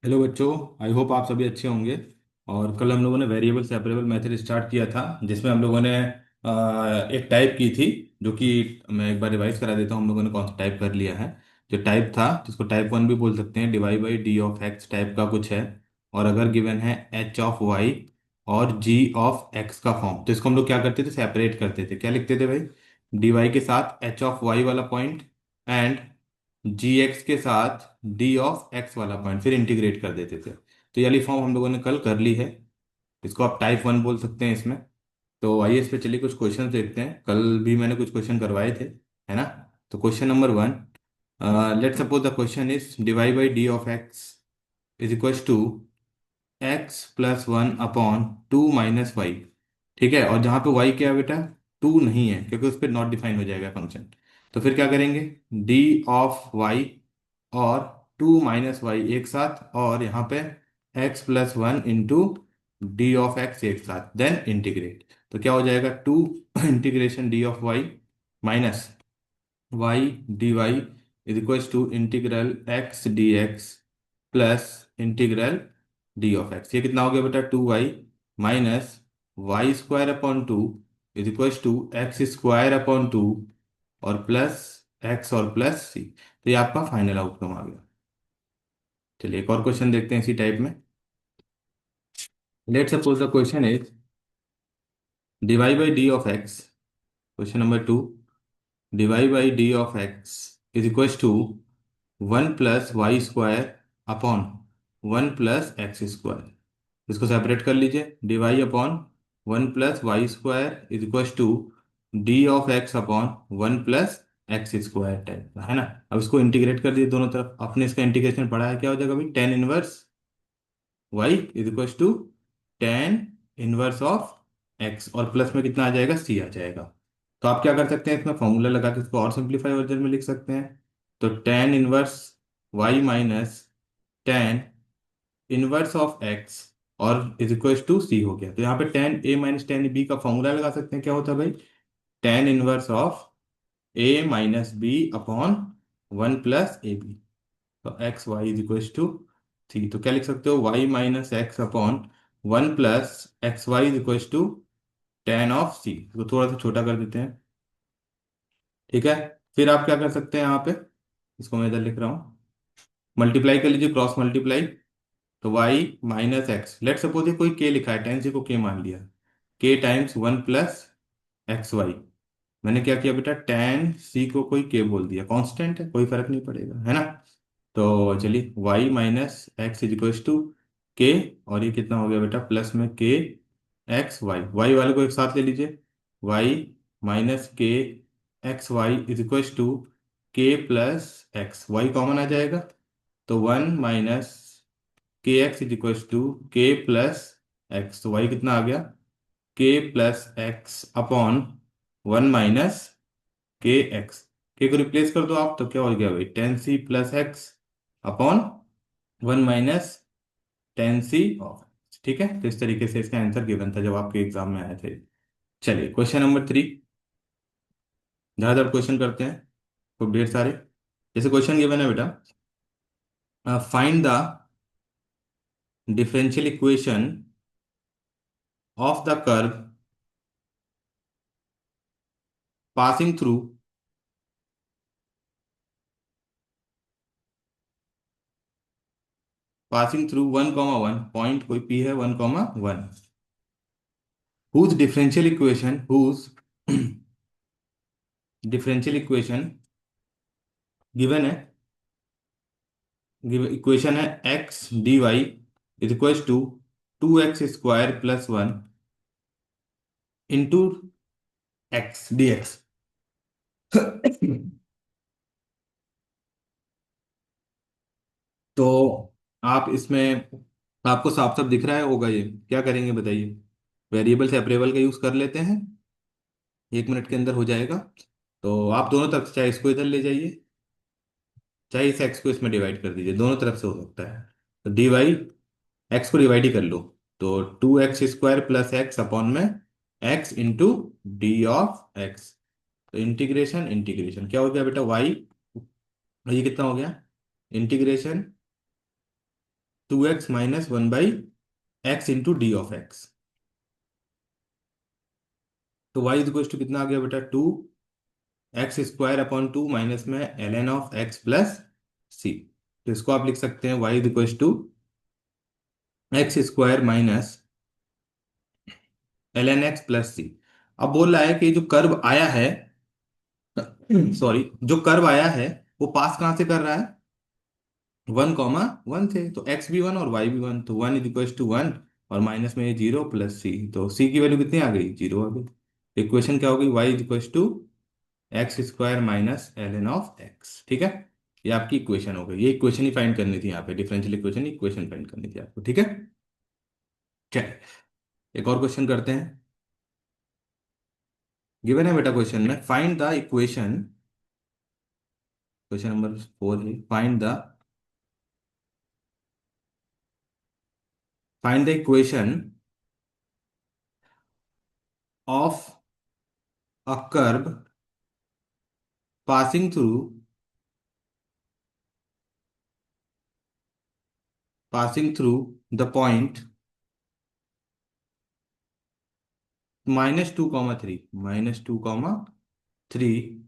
Hello बच्चों। I hope आप सभी अच्छे होंगे। और कल हम लोगों ने वेरिएबल सेपरेबल मेथड स्टार्ट किया था, जिसमें हम लोगों ने एक टाइप की थी, जो कि मैं एक बार रिवाइज करा देता हूँ। हम लोगों ने कौन सा टाइप कर लिया है। जो टाइप था, जिसको टाइप वन भी बोल सकते हैं, d y by D of x type का कुछ है। और अगर गिवन है एच ऑफ वाई और जी ऑफ एक्स का फॉर्म, तो इसको हम लोग क्या करते थे, सेपरेट करते थे। क्या लिखते थे भाई? डीवाई के साथ एच ऑफ वाई वाला पॉइंट एंड जी एक्स के साथ डी ऑफ एक्स वाला पॉइंट, फिर इंटीग्रेट कर देते थे। तो ये वाली फॉर्म हम लोगों ने कल कर ली है। इसको आप टाइप वन बोल सकते हैं इसमें। तो आइए इस पे चलिए कुछ क्वेश्चन देखते हैं। कल भी मैंने कुछ क्वेश्चन करवाए थे, है ना। तो question number one, let suppose the question is divide by D of x is equal to x plus one upon two minus Y. ठीक है, और जहाँ पे वाई क्या है बेटा, टू नहीं है, क्योंकि उस पर नॉट डिफाइन हो जाएगा फंक्शन। तो फिर क्या करेंगे, डी ऑफ वाई और टू माइनस वाई एक साथ, और यहाँ पे X plus one into D of X एक साथ, देन इंटीग्रेट। तो क्या हो जाएगा, two integration D of Y minus Y D Y is equal to integral X D x plus integral D of X. ये कितना हो गया बेटा, two Y minus Y square upon two is equal to x square upon to और plus x और plus सी। तो ये आपका फाइनल आउटकम आ गया। चलिए एक और क्वेश्चन देखते हैं इसी टाइप में। Let suppose the question is divide by D of x. Question number two, divide by D of x is equal to one plus Y square upon one plus x square. इसको separate कर लीजिए, d y upon one plus Y square is equal to d of x upon one plus x square type का, है ना। अब इसको integrate कर दिए दोनों तरफ। आपने इसका इंटीग्रेशन पढ़ा है, क्या हो जाएगा भाई, tan inverse Y is equal to tan inverse of x, और प्लस में कितना आ जाएगा, सी आ जाएगा। तो आप क्या कर सकते हैं, इसमें फॉर्मूला लगा के इसको और सिंप्लीफाई वर्जन में लिख सकते हैं। तो tan inverse y minus tan inverse of x और इज इक्वल टू सी हो गया। तो यहाँ पे tan a minus tan b का फॉर्मूला लगा सकते हैं। क्या होता है भाई, tan inverse of a minus b upon one plus a b. तो x Y is equal to three. तो क्या लिख सकते हो, y minus x upon one plus x Y is equal to ten of सी। तो थोड़ा सा छोटा कर देते हैं, ठीक है। फिर आप क्या कर सकते हैं यहाँ पे, इसको मैं इधर लिख रहा हूँ, मल्टीप्लाई कर लीजिए, क्रॉस मल्टीप्लाई। तो Y minus X, let suppose ये कोई के लिखा है, टेन सी को के मान लिया, K times one plus x Y. मैंने क्या किया बेटा, टेन सी को कोई के बोल दिया, कांस्टेंट है, कोई फर्क नहीं पड़ेगा, है ना। तो चलिए Y minus X is equal to K, और ये कितना हो गया बेटा, प्लस में के एक्स वाई, वाई वाले को एक साथ ले लीजिए, Y minus K X Y is equal to K plus x, Y common आ जाएगा। तो one minus K X is equal to K plus X, तो वाई कितना आ गया, K plus x upon one minus K X. K को replace कर दो आप, तो क्या हो गया भाई, ten C plus x upon one minus ten C of. ठीक है, तो इस तरीके से इसका आंसर गिवन था जब आपके एग्जाम में आए थे। चलिए क्वेश्चन नंबर थ्री, ज्यादातर क्वेश्चन करते हैं, खूब ढेर सारे। जैसे क्वेश्चन गिवन है बेटा, find the differential equation of the curve passing through one comma one point, कोई पी है, one comma one, whose differential equation whose differential equation given है, इक्वेशन है x D Y is equal to two x square plus one into X D x. तो आप इसमें, आपको साफ साफ दिख रहा है होगा, ये क्या करेंगे बताइए, वेरिएबल सेपरेबल का यूज कर लेते हैं, एक मिनट के अंदर हो जाएगा। तो आप दोनों तरफ से, चाहे इसको इधर ले जाइए, चाहे इस एक्स को इसमें डिवाइड कर दीजिए, दोनों तरफ से हो सकता है। तो डी वाई, एक्स को डिवाइड ही कर लो, तो two x square plus x upon में x into D of x. तो इंटीग्रेशन इंटीग्रेशन क्या हो गया बेटा, वाई, ये कितना हो गया, integration 2x minus 1/x into D of x. तो y इज टू कितना आ गया बेटा, 2x² अपॉन 2 माइनस में ln ऑफ x प्लस सी। तो इसको आप लिख सकते हैं y is to x² minus ln x plus c. अब बोल रहा है कि जो कर्व आया है, सॉरी, जो कर्व आया है वो पास कहाँ से कर रहा है, 1,1 से। तो x भी 1 और y भी 1, तो 1 इज टू 1 और माइनस में 0 प्लस सी। तो c की वैल्यू कितनी आ गई, 0 आ गई। इक्वेशन क्या हो गई, y is to x² minus ln of x। ठीक है, ये आपकी इक्वेशन हो गई। ये इक्वेशन ही फाइंड करनी थी यहाँ पे, डिफरेंशियल इक्वेशन इक्वेशन फाइंड करनी थी आपको। ठीक है, चलिए एक और क्वेश्चन करते हैं। गिवन है बेटा क्वेश्चन में, find the equation, question number 4 है, find the equation of a curve passing through the point -2, -3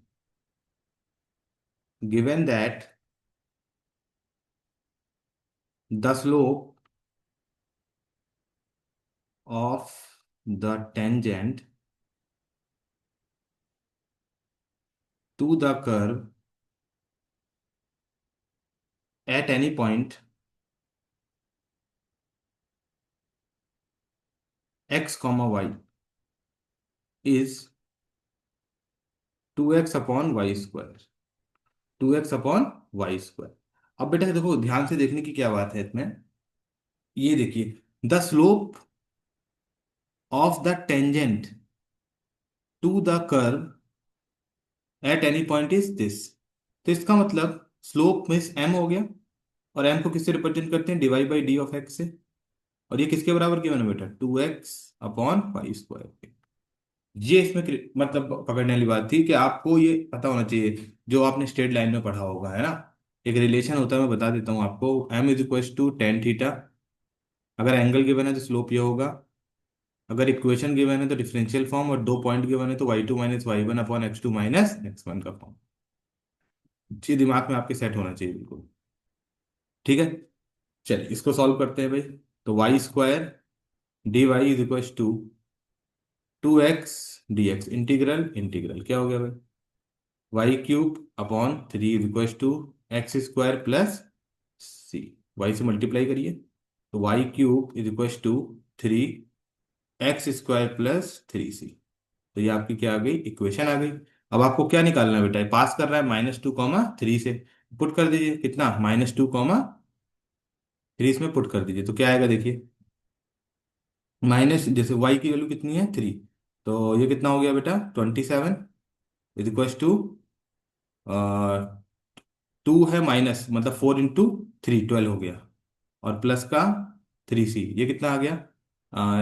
given that the slope of the tangent to the curve at any point x comma y is 2x upon Y square. अब बेटा देखो, ध्यान से देखने की क्या बात है इसमें, ये देखिए, the slope of the tangent to the curve at any point is this. तो इसका मतलब स्लोप मीन्स m हो गया, और m को किससे रिप्रेजेंट करते हैं, divide by D of x से। और ये किसके बराबर किया मैंने बेटा, 2x/y²। ये इसमें मतलब पकड़ने वाली बात थी कि आपको ये पता होना चाहिए, जो आपने स्ट्रेट लाइन में पढ़ा होगा, है ना। एक रिलेशन होता है, मैं बता देता हूँ आपको, m is to tan theta. अगर एंगल गिवन है तो स्लोप ये होगा। अगर इक्वेशन गिवन है तो डिफरेंशियल फॉर्म, और दो पॉइंट गिवन है तो y2 - y1/x2 - x1 का फॉर्म। ये दिमाग में आपके सेट होना चाहिए बिल्कुल। ठीक है, चलिए इसको सॉल्व करते हैं भाई। तो y² dy is to 2x dx, integral integral क्या हो गया भाई, y³ upon 3 is to x² plus C. y से मल्टीप्लाई करिए, तो y³ is to 3x² plus 3c। तो ये आपकी क्या आ गई, इक्वेशन आ गई। अब आपको क्या निकालना है बेटा, ये पास कर रहा है -2, 3 से। पुट कर दीजिए, कितना, -2, 3 इसमें पुट कर दीजिए, तो क्या आएगा देखिए, माइनस, जैसे y की वैल्यू कितनी है, 3, तो ये कितना हो गया बेटा, 27 इज टू 2 है माइनस, मतलब 4 × 3 12 हो गया, और प्लस का 3c, ये कितना आ गया,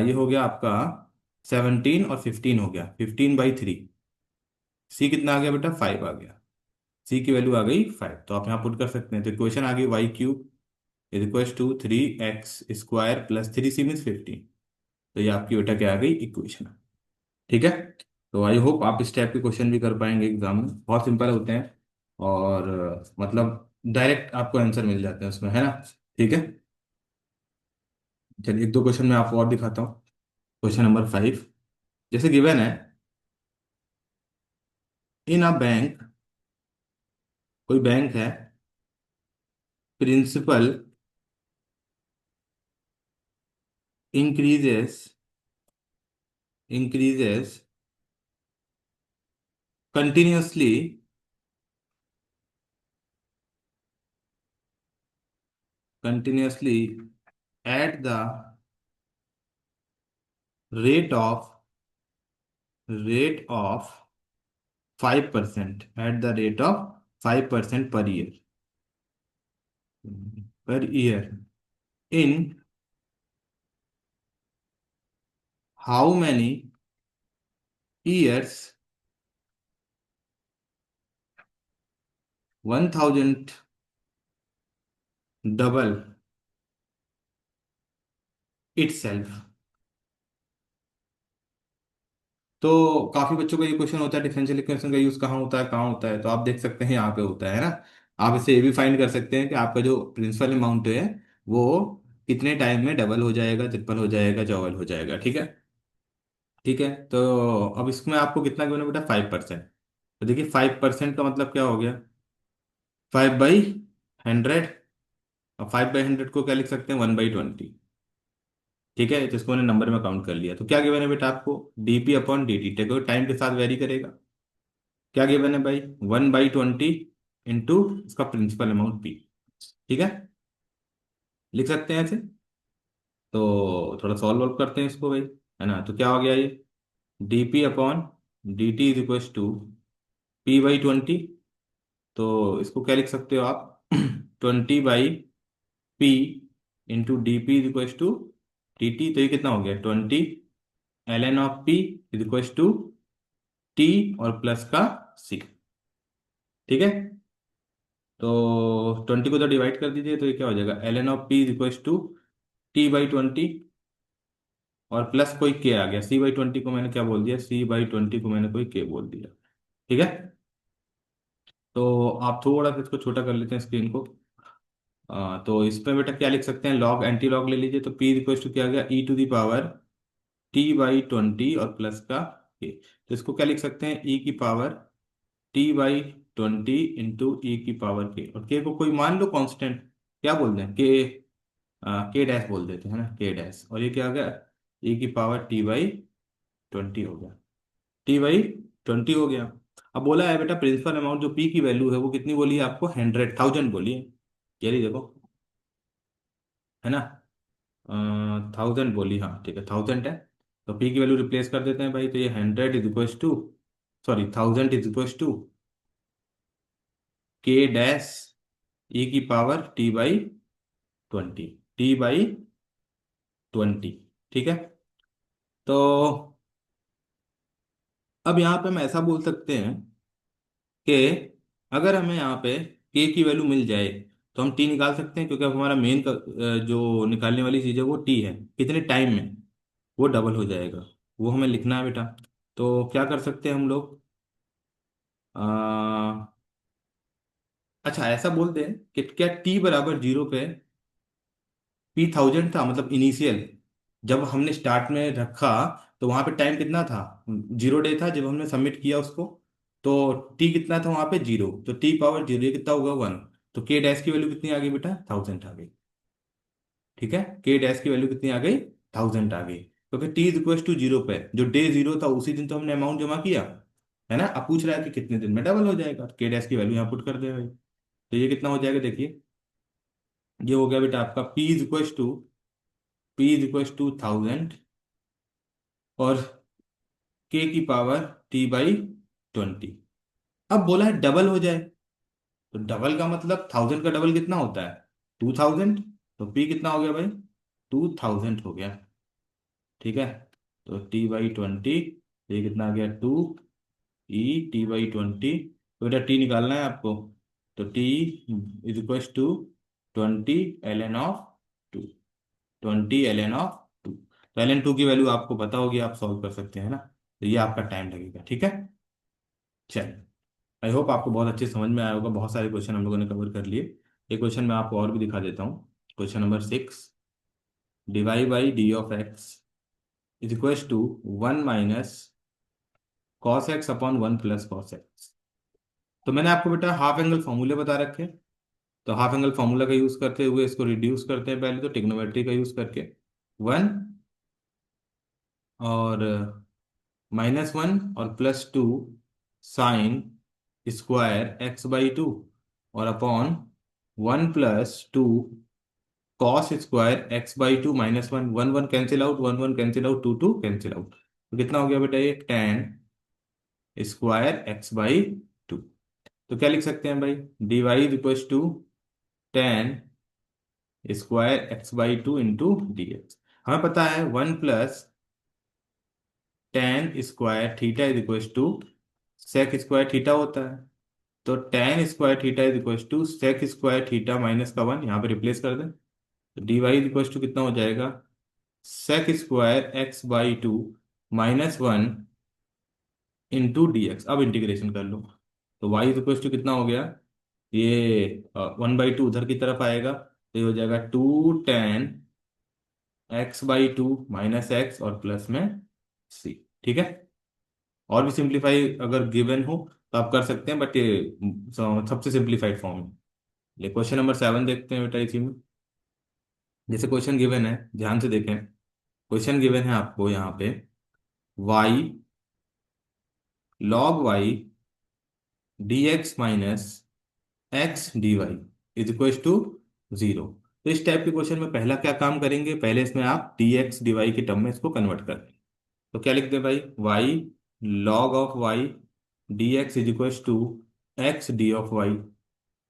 ये हो गया आपका 17, और 15 हो गया, 15/3। c कितना आ गया बेटा, 5 आ गया। c की वैल्यू आ गई 5, तो आप यहाँ पुट कर सकते हैं। तो इक्वेशन आ गई y³ is to 3x² plus 3c means 15। तो ये आपकी बेटा क्या आ गई, इक्वेशन। ठीक है, तो आई होप आप इस टाइप के क्वेश्चन भी कर पाएंगे एग्जाम में, बहुत सिंपल होते हैं, और मतलब डायरेक्ट आपको आंसर मिल जाते हैं उसमें, है ना। ठीक है, चलिए एक दो क्वेश्चन मैं आपको और दिखाता हूँ। क्वेश्चन नंबर 5, जैसे गिवन है, इन अ बैंक, कोई बैंक है, principal increases increases continuously at the rate of rate of 5%, at the rate of 5% per year in how many years 1000 double itself। तो काफी बच्चों का ये क्वेश्चन होता है डिफरेंशियल इक्वेशन का यूज कहाँ होता है, तो आप देख सकते हैं यहाँ पे होता है ना। आप इससे ये भी फाइंड कर सकते हैं कि आपका जो प्रिंसिपल अमाउंट है वो कितने टाइम में डबल हो जाएगा, ट्रिपल हो जाएगा, चौबल हो जाएगा। ठीक है। ठीक है, तो अब इसमें आपको कितना गिवन है बेटा, 5%। तो देखिए 5% का मतलब क्या हो गया, 5/100। और 5/100 को क्या लिख सकते हैं, 1/20। ठीक है, जिसको मैंने नंबर में काउंट कर लिया। तो क्या गिवन है बेटा आपको, dp/dt। देखो टाइम के साथ वेरी करेगा। क्या गिवन है भाई, 1/20 इंटू इसका प्रिंसिपल अमाउंट पी। ठीक है, लिख सकते हैं ऐसे। तो थोड़ा सॉल्व वॉल्व करते हैं इसको भाई, है ना। तो क्या हो गया ये, dp/dt is equal to p/20। तो इसको क्या लिख सकते हो आप, 20/p into D P is equal to T T. तो ये कितना हो गया, 20 ln of p is equal to T और प्लस का c। ठीक है, तो 20 को तो डिवाइड कर दीजिए, तो ये क्या हो जाएगा, ln of p is equal to t/20। और प्लस कोई k आ गया, c/20 को मैंने क्या बोल दिया, c/20 को मैंने कोई k बोल दिया। ठीक है, तो आप थोड़ा सा इसको छोटा कर लेते हैं स्क्रीन को। तो इसमें बेटा क्या लिख सकते हैं, लॉग एंटी लॉग ले लीजिए। तो p इक्वल टू क्या आ गया, e⁻ t/20 और प्लस का k। तो इसको क्या लिख सकते हैं, e⁻ t/20 इंटू e⁻k। और k को कोई मान लो कांस्टेंट, क्या बोल दें, के डैश बोल देते हैं ना, के डैश। और ये क्या आ गया, e⁻t/20 हो गया, t/20 हो गया। अब बोला है बेटा प्रिंसिपल अमाउंट जो p की वैल्यू है वो कितनी बोली है आपको, 100,000 बोली है। ये रही देखो, है ना, 1000 बोली, हाँ ठीक है 1000 है। तो p की वैल्यू रिप्लेस कर देते हैं भाई। तो ये 100 t/20 t/20। ठीक है, तो अब यहाँ पे हम ऐसा बोल सकते हैं कि अगर हमें यहाँ पे k की वैल्यू मिल जाए तो हम t निकाल सकते हैं, क्योंकि अब हमारा मेन जो निकालने वाली चीज़ है वो t है। कितने टाइम में वो डबल हो जाएगा, वो हमें लिखना है बेटा। तो क्या कर सकते हैं हम लोग, अच्छा ऐसा बोल दें कि क्या t/0 पे p 1000 था, मतलब इनिशियल जब हमने स्टार्ट में रखा तो वहां पे टाइम कितना था, 0 डे था जब हमने सबमिट किया उसको। तो t कितना था वहां पे, 0। तो t/0 ये कितना होगा, 1। तो k डैश की वैल्यू कितनी आ गई बेटा, 1000 आ गई। ठीक है, k डैश की वैल्यू कितनी आ गई, 1000 आ गई। क्योंकि t इज इक्वल टू 0 पे जो डे 0 था उसी दिन तो हमने अमाउंट जमा किया, है ना। अब पूछ रहा है कि कितने दिन में डबल हो जाएगा, k डैश की वैल्यू यहाँ पुट कर दे भाई। तो ये कितना हो जाएगा देखिए, ये हो गया बेटा आपका p इज इक्वल टू 1000 और k की पावर t/20। अब बोला है डबल हो जाए, तो डबल का मतलब 1000 का डबल कितना होता है, 2000। तो p कितना हो गया भाई, 2000 हो गया। ठीक है, तो t/20, ये कितना आ गया, 2e t/20। तो बेटा t निकालना है आपको। तो t is equal to 20 ln of 2, 20 ln of 2। तो ln 2 की वैल्यू आपको पता होगी, आप सॉल्व कर सकते हैं ना। तो ये आपका टाइम लगेगा। ठीक है, चलिए, आई होप आपको बहुत अच्छे समझ में आया होगा। बहुत सारे क्वेश्चन हम लोगों ने कवर कर लिए। एक क्वेश्चन मैं आपको और भी दिखा देता हूँ। Question number 6, dy/d(x) is equal to 1 - cos x/1 + cos x। तो मैंने आपको बेटा हाफ एंगल फॉर्मूले बता रखे हैं। तो हाफ एंगल फॉर्मूला का यूज करते हुए इसको रिड्यूस करते हैं पहले, तो टिग्नोमेट्री का यूज करके 1 और -1 और +2 साइन स्क्वायर x/2 और upon 1 + 2 cos square x/2 -1। 1 1 cancel out, 1 1 cancel out, 2 2 cancel out. तो कितना हो गया बेटा, ये tan स्क्वायर x/2। तो क्या लिख सकते हैं भाई, dy is equal to tan square x/2 into dx। हमें पता है 1 + tan square theta is equal to sec square theta होता है। तो tan square theta is equal to sec square theta -1, यहाँ पे रिप्लेस कर दें। तो dy इज इक्वल टू कितना हो जाएगा, sec square X by two minus one into D X. अब इंटीग्रेशन कर लो, तो वाई इज टू कितना हो गया, ये 1/2 उधर की तरफ आएगा, तो ये हो जाएगा 2 tan x by two minus x और प्लस में सी। ठीक है। और भी सिंप्लीफाई अगर गिवन हो तो आप कर सकते हैं, बट ये सबसे सिंप्लीफाइड फॉर्म है। ये क्वेश्चन नंबर 7 देखते हैं बेटा इसी में। जैसे क्वेश्चन गिवन है, ध्यान से देखें। क्वेश्चन गिवन है आपको यहाँ पे, Y log Y D x minus X D Y is equal to 0। तो इस टाइप के क्वेश्चन में पहला क्या काम करेंगे, पहले इसमें आप डी एक्स डी वाई के टर्म में इसको कन्वर्ट कर दें। तो क्या लिख दे भाई, Y log of Y D x is equal to X D of Y.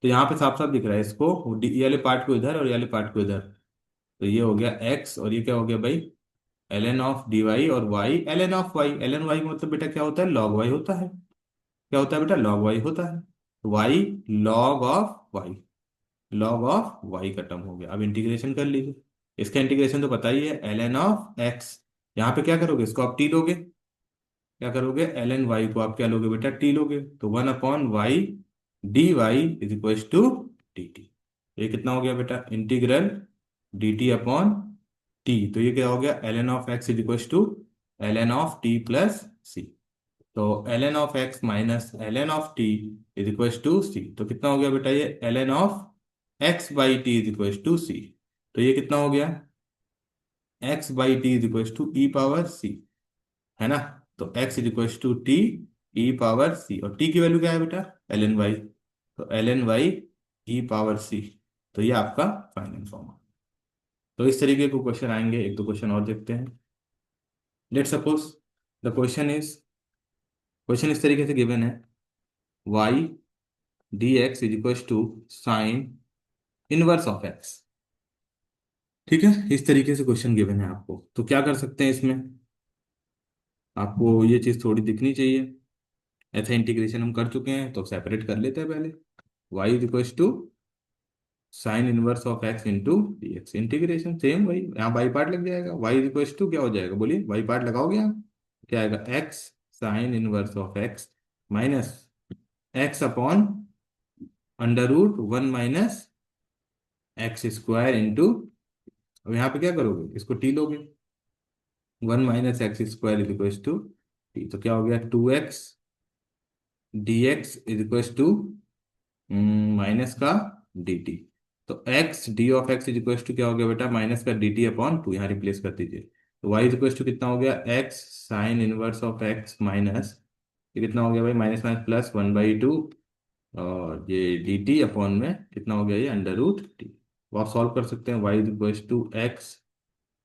तो यहाँ पे साफ साफ दिख रहा है इसको, ये वाले पार्ट को इधर और ये वाले पार्ट को इधर। तो ये हो गया एक्स और ये क्या हो गया भाई, l n of d y, और y l n of y. L n y का मतलब बेटा क्या होता है, लॉग वाई होता है। क्या होता है बेटा, लॉग वाई होता है। Y log of Y, log of Y का टर्म हो गया। अब इंटीग्रेशन कर लीजिए। इसका इंटीग्रेशन तो पता ही है, एल एन ऑफ एक्स। यहाँ पे क्या करोगे, इसको आप टी लोगे। क्या करोगे, एल एन वाई को आप क्या लोगे बेटा, टी लोगे। तो 1/y d Y is equal to d t. ये कितना हो गया बेटा, integral d T upon t. तो ये क्या हो गया, l n of x is equal to l n of t plus सी। तो l n of x minus l n of t is equal to c. तो कितना हो गया बेटा, ये l n of x by t is equal to c. तो ये कितना हो गया, x by t is equal to e power c, है ना। तो x is equal to t e power c, और टी की वैल्यू क्या है बेटा, एल एन वाई। तो l n y e power c. तो ये आपका फाइनल फॉर्म है। तो इस तरीके के क्वेश्चन आएंगे, एक दो क्वेश्चन और देखते हैं। Let suppose the question is, question इस तरीके से गिवन है, Y D x is equal to sine inverse of x. ठीक है, इस तरीके से क्वेश्चन गिवन है आपको, तो क्या कर सकते हैं इसमें, आपको ये चीज थोड़ी दिखनी चाहिए। ऐसा इंटीग्रेशन हम कर चुके हैं, तो सेपरेट कर लेते हैं पहले। Y is equal to sine inverse of X into D X, integration same वही, यहाँ बाई पार्ट लग जाएगा। वाई इज इक्वल टू क्या हो जाएगा, बोलिए, बाई पार्ट लगाओगे आप, क्या आएगा, x sine inverse of x minus x upon √1 minus x square into, अब यहाँ पे क्या करोगे, इसको टी लोगे। 1 - x² is equal to t. तो क्या हो गया, 2x D x is equal to minus का डी टी। तो x D of x is equal to क्या हो गया बेटा, माइनस का डी टी अपॉन टू, यहाँ रिप्लेस कर दीजिए। तो y इज इक्वल टू कितना हो गया, x sign inverse of x minus, ये कितना हो गया भाई, माइनस माइनस प्लस 1/2, और ये डी टी अपॉन में कितना हो गया, ये √t। तो आप सॉल्व कर सकते हैं, y is equal to X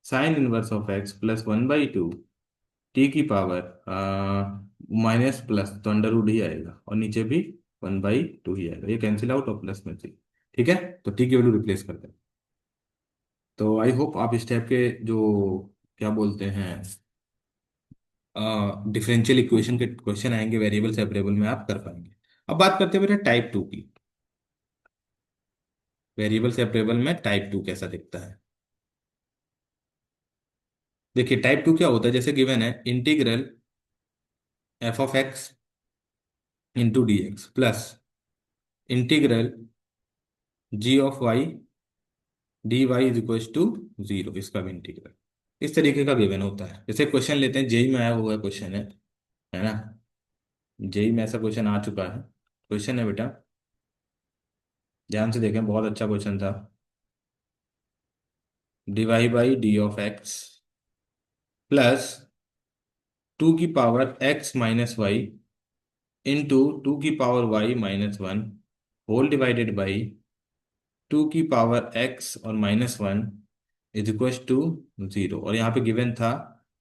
sine inverse of x plus 1/2 T की पावर माइनस प्लस, तो √, ही आएगा, और नीचे भी 1/2 ही आएगा, ये कैंसिल आउट और प्लस में थी। ठीक है, तो टी की वैल्यू रिप्लेस कर दें। तो आई होप आप इस टाइप के जो क्या बोलते हैं डिफरेंशियल इक्वेशन के क्वेश्चन आएंगे वेरिएबल सेपरेबल में, आप कर पाएंगे। अब बात करते हैं बेटा टाइप 2 की। वेरिएबल सेपरेबल में टाइप 2 कैसा दिखता है, देखिए टाइप 2 क्या होता है, जैसे गिवन है integral F of X into D x plus integral G of Y D Y is equal to 0, इसका भी इंटीग्रल इस तरीके का गिवन होता है। जैसे क्वेश्चन लेते हैं, जेई में आया हुआ क्वेश्चन है ना। जेई में ऐसा क्वेश्चन आ चुका है, क्वेश्चन है बेटा, ध्यान से देखें, बहुत अच्छा क्वेश्चन था। D y by D of x plus 2 की पावर x - y इंटू 2 की power y - 1 whole divided by 2 की पावर x और -1 इज इक्वल टू 0। और यहाँ पे गिवन था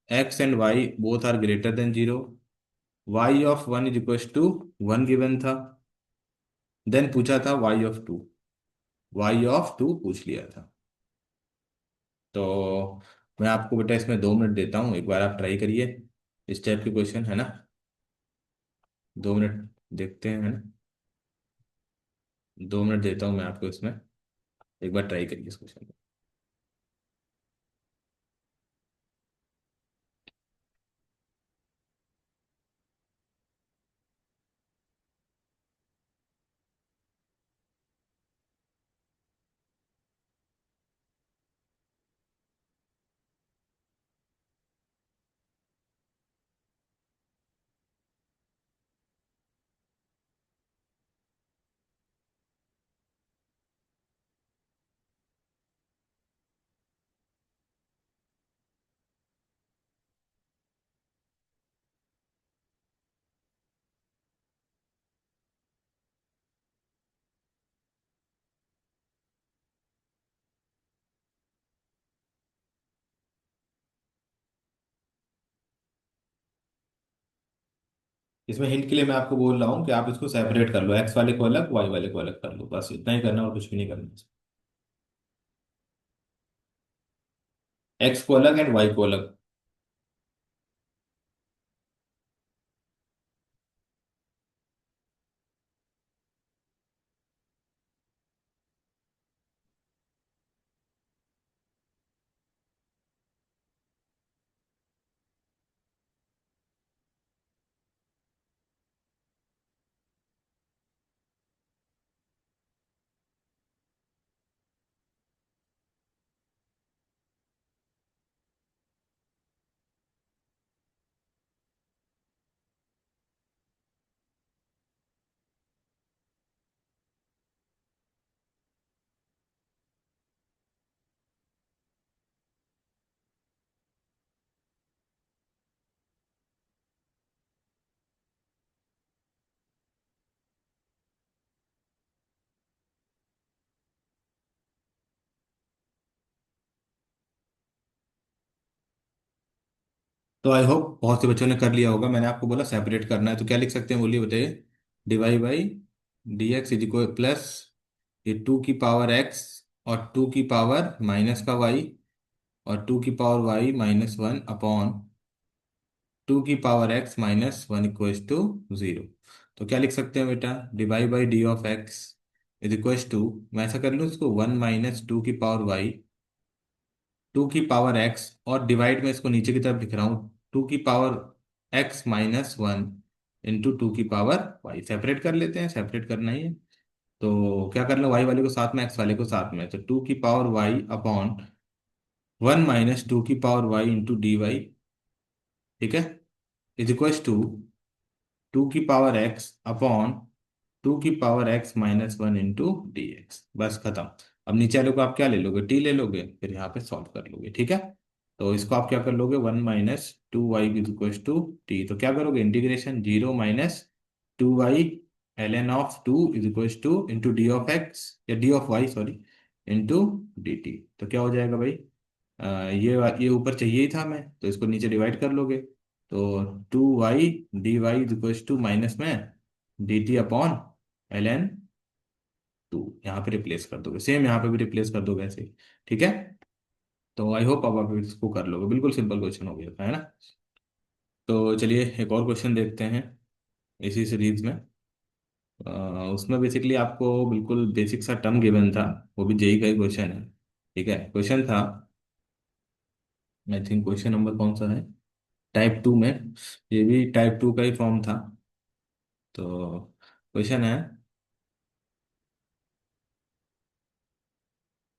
x and y both are greater than 0, y(1) is equal to 1 given था। Then पूछा था y(2), y(2) पूछ लिया था। तो मैं आपको बेटा इसमें 2 मिनट देता हूँ, एक बार आप ट्राई करिए, इस टाइप के क्वेश्चन है ना, 2 मिनट देखते हैं, है ना। 2 मिनट देता हूँ मैं आपको इसमें, एक बार ट्राई करिए इस क्वेश्चन को। इसमें हिंट के लिए मैं आपको बोल रहा हूँ कि आप इसको सेपरेट कर लो, एक्स वाले को अलग, वाई वाले को अलग कर लो, बस इतना ही करना और कुछ भी नहीं करना। एक्स को अलग एंड वाई को अलग। तो आई होप बहुत से बच्चों ने कर लिया होगा। मैंने आपको बोला सेपरेट करना है, तो क्या लिख सकते हैं, बोलिए बताइए। Divide by d x is equal plus ये टू की पावर एक्स और टू की पावर माइनस का वाई और टू की power y minus one upon two की power x minus one equals to zero. तो क्या लिख सकते हैं बेटा, divide by D of x is equals to, मैं ऐसा कर लूँ इसको, वन माइनस टू की पावर वाई, टू की पावर एक्स और डिवाइड में इसको नीचे की तरफ लिख रहा हूँ, टू की power x minus one into two की पावर वाई। सेपरेट कर लेते हैं, सेपरेट करना ही है। तो क्या कर लो, वाई वाले को साथ में, एक्स वाले को साथ में, तो टू की power y upon one minus two की power y into d y, ठीक है, इज इक्वल्स टू टू की पावर एक्स अपॉन टू की power x minus one into D x. बस खत्म। अब नीचे वाले को आप क्या ले लोगे, टी ले लोगे, फिर यहाँ पे सॉल्व कर लोगे, ठीक है। तो इसको आप क्या कर लोगे, one minus two y is equal to t, तो क्या करोगे, integration zero minus two y l n of two is equal to into D of x या d of y sorry into d T. तो क्या हो जाएगा भाई, ये ऊपर चाहिए ही था हमें, तो इसको नीचे डिवाइड कर लोगे। तो two y D Y is equal to minus में d T upon l n two, यहाँ पे रिप्लेस कर दोगे, सेम यहाँ पे भी रिप्लेस कर दोगे ऐसे ही, ठीक है। तो आई होप अब आप इसको कर लोगे, बिल्कुल सिंपल क्वेश्चन हो गया था, है ना। तो चलिए एक और क्वेश्चन देखते हैं इसी सीरीज में। अ, उसमें बेसिकली आपको बिल्कुल बेसिक सा टर्म गिवन था, वो भी जेई का ही क्वेश्चन है, ठीक है। क्वेश्चन था, आई थिंक क्वेश्चन नंबर कौन सा है, टाइप टू में, ये भी टाइप टू का ही फॉर्म था। तो क्वेश्चन है,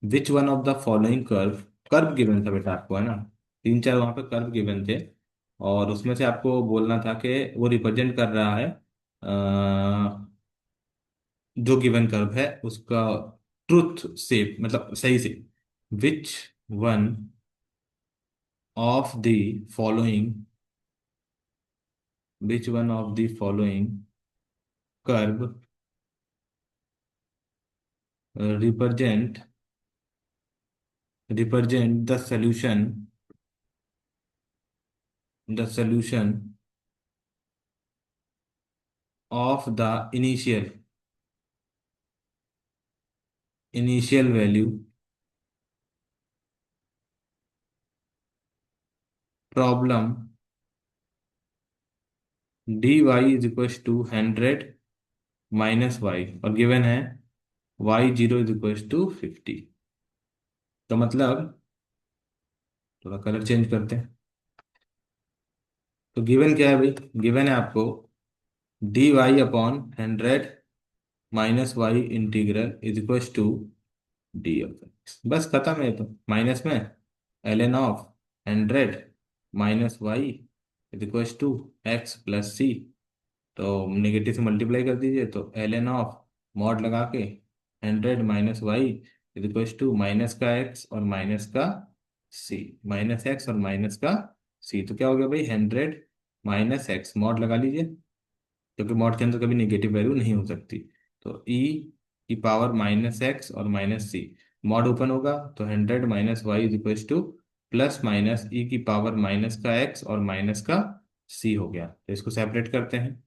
which one of the following curve, curve given था बेटा आपको, है ना, तीन चार वहां पे कर्व गिवन थे, और उसमें से आपको बोलना था कि वो रिप्रेजेंट कर रहा है जो गिवन कर्व है उसका ट्रुथ शेप, मतलब सही से, which one of the following, which one of the following curve represent the solution, the solution of the initial value problem dy is equals to 100 minus Y, और given है Y zero is equals to 50। तो मतलब, थोड़ा colour change करते हैं। तो given क्या है भाई, गिवन है आपको d y upon 100 minus y integral is equals to d of x, बस खत्म है। तो माइनस में l n of 100 minus Y is equals to x plus सी, तो नेगेटिव से मल्टीप्लाई कर दीजिए, तो एल एन ऑफ मॉड लगा के 100 minus Y is equals to minus का एक्स और माइनस का सी, माइनस एक्स और माइनस का सी। तो क्या हो गया भाई, 100 माइनस एक्स, मॉड लगा लीजिए, क्योंकि मॉड के अंदर कभी नेगेटिव वैल्यू नहीं हो सकती। तो ई की पावर माइनस एक्स और माइनस सी, मॉड ओपन होगा तो 100 minus Y is equals to plus minus e की पावर माइनस का एक्स और माइनस का सी हो गया। तो इसको सेपरेट करते हैं,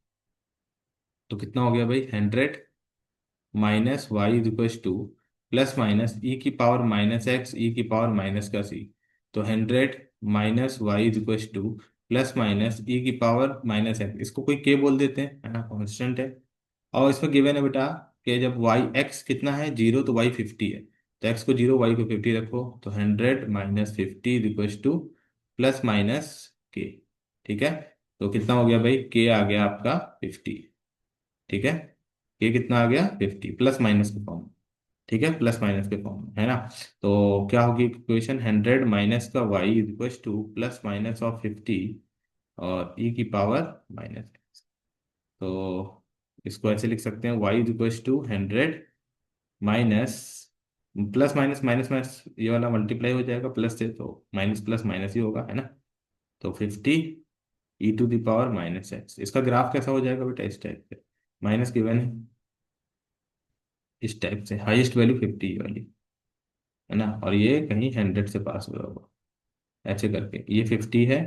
तो कितना हो गया भाई, 100 minus Y is equal to plus minus e की पावर माइनस एक्स ई की पावर माइनस का सी। तो 100 - y is equal to plus minus e की पावर माइनस एक्स, इसको कोई के बोल देते हैं, है ना, कांस्टेंट है। और इसमें गिवन है बेटा कि जब वाई एक्स कितना है 0 तो वाई 50 है, तो एक्स को 0 वाई को 50 रखो, तो 100 - 50 is equal to plus minus के। ठीक है, तो कितना हो गया भाई, के आ गया आपका 50। ठीक है, के कितना आ गया 50 प्लस माइनस के फॉर्म। ठीक है, प्लस माइनस के फॉर्म में, है ना। तो क्या होगी इक्वेशन, 100 माइनस का Y is equal to plus minus of 50 और ई की पावर माइनस। तो इसको ऐसे लिख सकते हैं, Y is equal to 100 minus, plus minus minus minus ये वाला मल्टीप्लाई हो जाएगा प्लस से, तो माइनस प्लस माइनस ही होगा, है ना। तो 50 e to the power minus x, इसका ग्राफ कैसा हो जाएगा बेटा, इस टाइप से, माइनस गिवन है, इस टाइप से हाईएस्ट वैल्यू 50 वाली, है ना, और ये कहीं 100 से पास हुआ होगा, ऐसे करके ये 50 है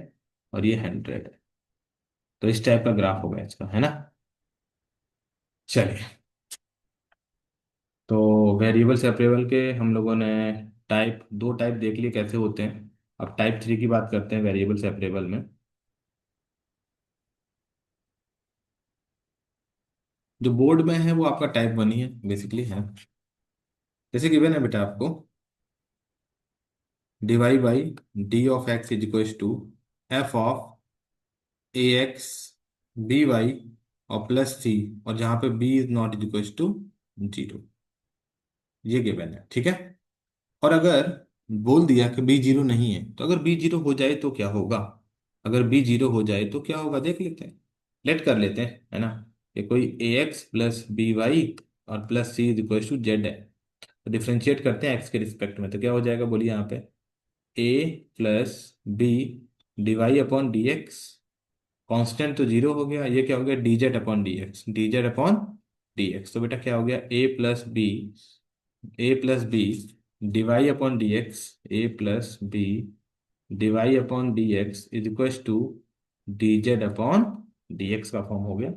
और ये 100 है। तो इस टाइप का ग्राफ होगा इसका, है ना। चलिए, तो वेरिएबल सेपरेबल के हम लोगों ने टाइप, दो टाइप देख लिए कैसे होते हैं। अब टाइप 3 की बात करते हैं वेरिएबल सेपरेबल में। जो बोर्ड में है वो आपका टाइप 1 ही है, बेसिकली है। जैसे गिवन है बेटा आपको, d y by D of x is equal to f of a x b Y और प्लस सी, और जहां पे b is not is equal to 0, ये गिवन है। ठीक है, और अगर बोल दिया कि बी 0 नहीं है, तो अगर बी 0 हो जाए तो क्या होगा, अगर बी 0 हो जाए तो क्या होगा देख लेते हैं, लेट कर लेते हैं, है ना। ये कोई A x plus B Y और plus C is equal to Z है, तो डिफ्रेंशिएट करते हैं एक्स के रिस्पेक्ट में, तो क्या हो जाएगा बोलिए यहाँ पे, a plus b d y upon D x, constant तो 0 हो गया, ये क्या हो गया, D Z upon D x, d Z upon D x. तो बेटा क्या हो गया, a plus b d y upon D x, a plus b d y upon D x is equal to d Z upon D x का form हो गया,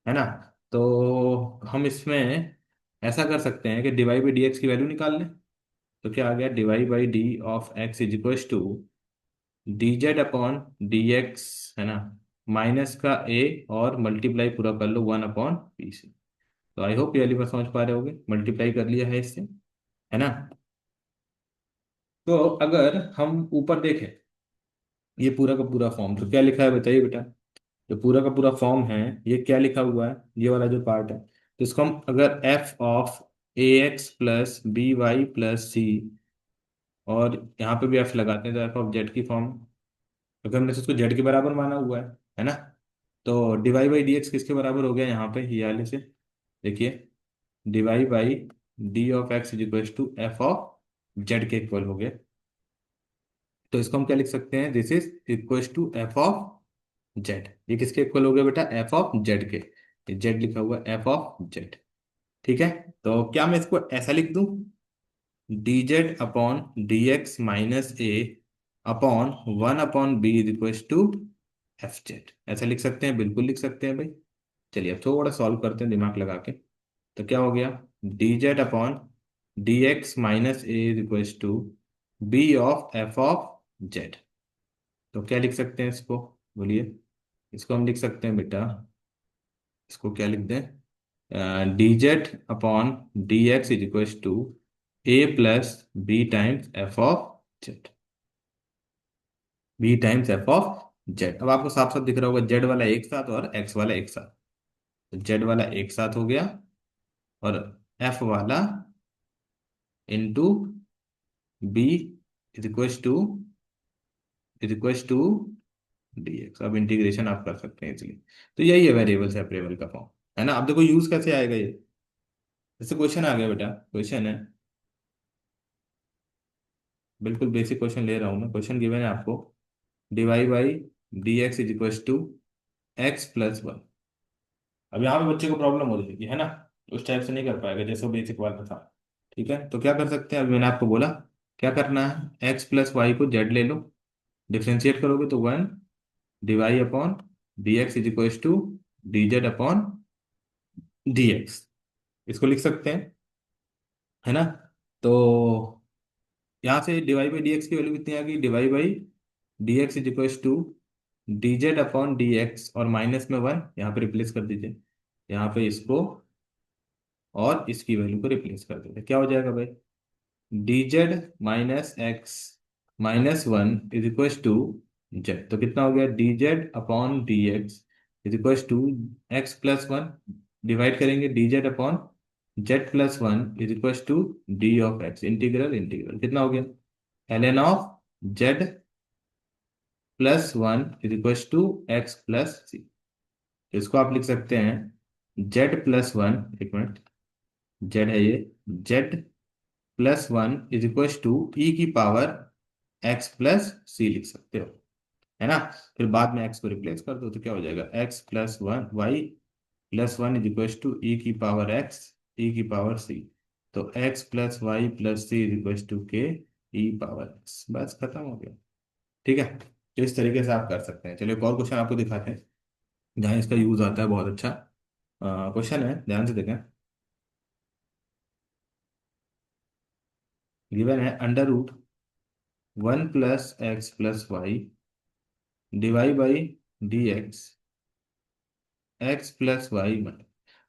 है ना। तो हम इसमें ऐसा कर सकते हैं कि डिवाई बाई डी एक्स की वैल्यू निकाल लें। तो क्या आ गया, d y by D of x is equal to d Z upon D x, है ना, माइनस का ए और मल्टीप्लाई पूरा कर लो 1 अपॉन पी से। तो आई होप ये वाली बात समझ पा रहे होगे, मल्टीप्लाई कर लिया है इससे, है ना। तो अगर हम ऊपर देखें ये पूरा का पूरा फॉर्म, तो क्या लिखा है बताइए बेटा, जो पूरा का पूरा फॉर्म है ये क्या लिखा हुआ है, ये वाला जो पार्ट है, तो इसको हम अगर f of a x plus B y plus c, और यहाँ पे भी एफ लगाते हैं तो एफ ऑफ जेड की फॉर्म, क्योंकि हमने इसको जेड के बराबर माना हुआ है ना। तो डिवाई बाई डी एक्स किसके बराबर हो गया यहाँ पे, ये वाले से, देखिए, d y by D of x is equal to f of z के इक्वल हो गया। तो इसको हम क्या लिख सकते हैं, this is equal to f of z, ये किसके इक्वल हो गया बेटा, एफ ऑफ जेड के, जेड लिखा हुआ एफ ऑफ जेड। ठीक है, तो क्या मैं इसको ऐसा लिख दूं, D Z upon D x minus A upon 1 upon B is equal to F Z, ऐसा लिख सकते हैं, बिल्कुल लिख सकते हैं भाई। चलिए अब थोड़ा सॉल्व करते हैं दिमाग लगा के। तो क्या हो गया, D Z upon D x minus A is equal to B of F of Z. तो क्या लिख सकते हैं इसको, बोलिए। इसको हम लिख सकते हैं बेटा, इसको क्या लिख दें, D Z upon D x is equal to A plus B times F of Z, B times F of Z. अब आपको साफ साफ दिख रहा होगा, जेड वाला एक साथ और एक्स वाला एक साथ, तो जेड वाला एक साथ हो गया और एफ वाला into B is equal to D X. अब इंटीग्रेशन आप कर सकते हैं इसलिए, तो यही है वेरिएबल सेपरेबल का फॉर्म, है ना। अब देखो यूज कैसे आएगा ये, जैसे क्वेश्चन आ गया बेटा, क्वेश्चन है, बिल्कुल बेसिक क्वेश्चन ले रहा हूँ मैं, क्वेश्चन गिवन है आपको, d y by d x is equal to x plus 1। अब यहाँ पे बच्चे को प्रॉब्लम हो जाएगी, है ना, उस टाइप से नहीं कर पाएगा जैसे बेसिक वाला था। ठीक है, तो क्या कर सकते हैं, अभी मैंने आपको बोला क्या करना है, एक्स प्लस वाई को जेड ले लो, डिफ्रेंशिएट करोगे तो 1 d y upon D x is equal to d Z upon D x, इसको लिख सकते हैं, है ना। तो यहाँ से डिवाई बाई डी एक्स की वैल्यू कितनी आ गई, d y by d x is equal to d Z upon D x, और माइनस में वन यहाँ पे रिप्लेस कर दीजिए, यहाँ पे इसको और इसकी वैल्यू को रिप्लेस कर दीजिए, क्या हो जाएगा भाई, d z minus x minus one is equal to z. तो कितना हो गया, D Z upon D x is equal to x plus one, divide करेंगे d Z upon Z plus one is equal to d of x, integral integral कितना हो गया, l n of z plus one is equal to x plus c. इसको आप लिख सकते हैं z plus one, एक मिनट, जेड है ये, z plus one is equal to e की पावर एक्स प्लस सी लिख सकते हो, है ना। फिर बाद में एक्स को रिप्लेस कर दो तो क्या हो जाएगा, x plus one y plus one is equal to e की पावर एक्स ई की पावर सी। तो x plus Y plus C is equal to k e power x, बस खत्म हो गया। ठीक है, तो इस तरीके से आप कर सकते हैं। चलिए एक और क्वेश्चन आपको दिखाते हैं जहाँ इसका यूज आता है, बहुत अच्छा क्वेश्चन है, ध्यान से देखें। गिवन है under root one plus x plus y d y by d x x plus y.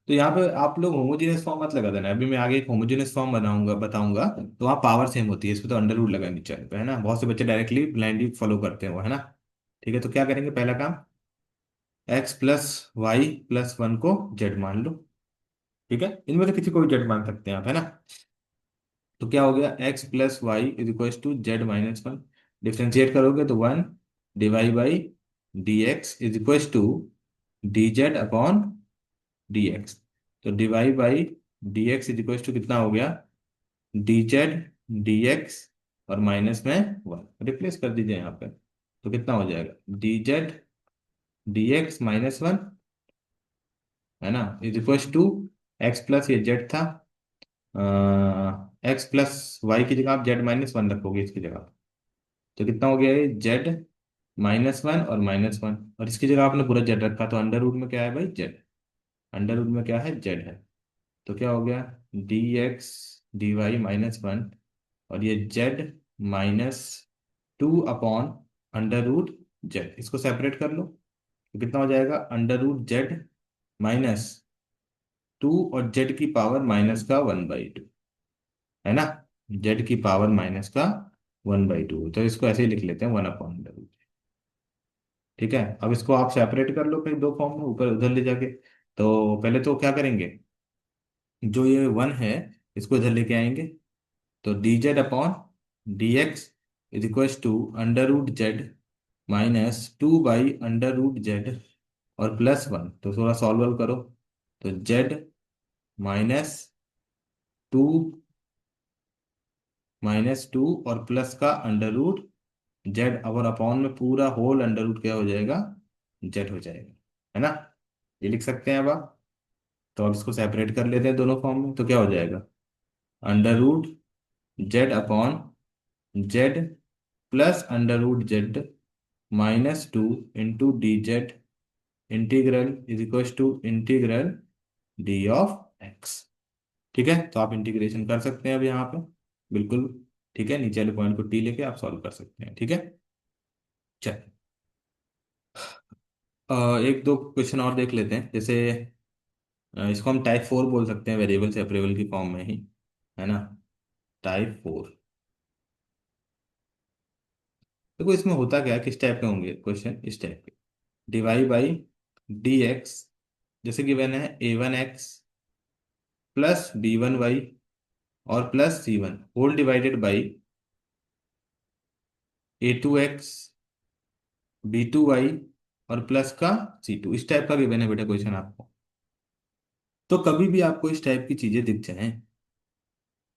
तो यहाँ पे आप लोग होमोजेनियस फॉर्म मत लगा देना, अभी मैं आगे एक होमोजेनियस फॉर्म बनाऊंगा बताऊंगा, तो वहाँ पावर सेम होती है, इसमें तो अंडर रूट लगा नीचे पे, है ना, बहुत से बच्चे डायरेक्टली ब्लाइंडली फॉलो करते हैं वो, है ना। ठीक है, तो क्या करेंगे, पहला काम, X plus Y plus one को जेड मान लो। ठीक है, इनमें से किसी को भी जेड मान सकते हैं आप, है ना। तो क्या हो गया, x plus y is equal to z minus one, differentiate करोगे तो one d y by d x is equal to d Z upon D x. तो d y by d x is equal to कितना हो गया, डी जेड डी एक्स, और minus में one replace कर दीजिए यहाँ पे, तो कितना हो जाएगा, d z d x minus one, है ना, is equal to x plus ये जेड था, एक्स प्लस वाई की जगह आप जेड माइनस वन रखोगे इसकी जगह, तो कितना हो गया ये जेड माइनस वन और माइनस वन, और इसकी जगह आपने पूरा जेड रखा, तो अंडर रूट में क्या है भाई, जेड, अंडर रूट में क्या है, जेड है। तो क्या हो गया, D x D Y minus one, और ये Z minus two upon under root Z, इसको सेपरेट कर लो, तो कितना हो जाएगा, under root Z minus two और जेड की पावर माइनस का वन बाई टू, है ना, जेड की पावर माइनस का वन बाई टू, तो इसको ऐसे ही लिख लेते हैं वन अपॉन अंडर रूट। ठीक है, अब इसको आप सेपरेट कर लो फिर दो फॉर्म में, ऊपर उधर ले जाके। तो पहले तो क्या करेंगे, जो ये वन है इसको इधर लेके आएंगे, तो D Z upon D x is equal to under root Z minus two by under root Z और प्लस वन, तो थोड़ा सॉल्व करो, तो Z minus two minus two और प्लस का अंडर रूट जेड, और अपॉन में पूरा होल अंडर रूट क्या हो जाएगा, जेड हो जाएगा, है ना। ये लिख सकते हैं अब आप। तो अब इसको सेपरेट कर लेते हैं दोनों फॉर्म में, तो क्या हो जाएगा, under root Z upon Z plus under root Z minus two into D Z integral is equal to integral D of x. ठीक है, तो आप इंटीग्रेशन कर सकते हैं अब यहाँ पे, बिल्कुल ठीक है, नीचे वाले पॉइंट को टी लेके आप सॉल्व कर सकते हैं। ठीक है, चलिए एक दो क्वेश्चन और देख लेते हैं, जैसे इसको हम टाइप फोर बोल सकते हैं, वेरिएबल सेपरेबल की फॉर्म में ही, है ना, टाइप फोर। देखो इसमें होता क्या है, किस टाइप के होंगे क्वेश्चन, इस टाइप के, डिवाई बाई डी एक्स, जैसे गिवन है a one x plus b one y और plus c one whole divided by a two x b two y और प्लस का सी टू, इस टाइप का गिवन है बेटा क्वेश्चन आपको। तो कभी भी आपको इस टाइप की चीजें दिख जाएं,